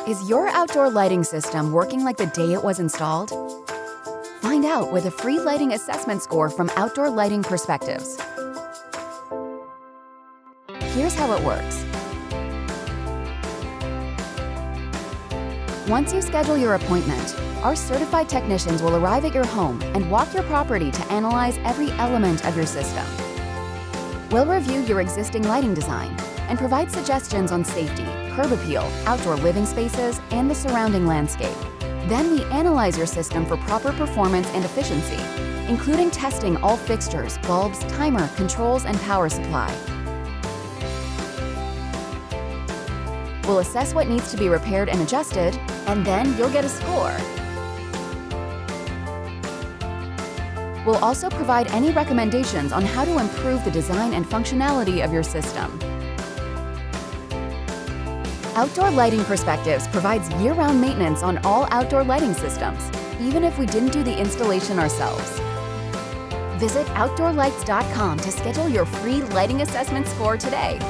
Is your outdoor lighting system working like the day it was installed? Find out with a free lighting assessment score from Outdoor Lighting Perspectives. Here's how it works. Once you schedule your appointment, our certified technicians will arrive at your home and walk your property to analyze every element of your system. We'll review your existing lighting design and provide suggestions on safety, curb appeal, outdoor living spaces, and the surrounding landscape. Then we analyze your system for proper performance and efficiency, including testing all fixtures, bulbs, timer, controls, and power supply. We'll assess what needs to be repaired and adjusted, and then you'll get a score. We'll also provide any recommendations on how to improve the design and functionality of your system. Outdoor Lighting Perspectives provides year-round maintenance on all outdoor lighting systems, even if we didn't do the installation ourselves. Visit OutdoorLights.com to schedule your free lighting assessment score today.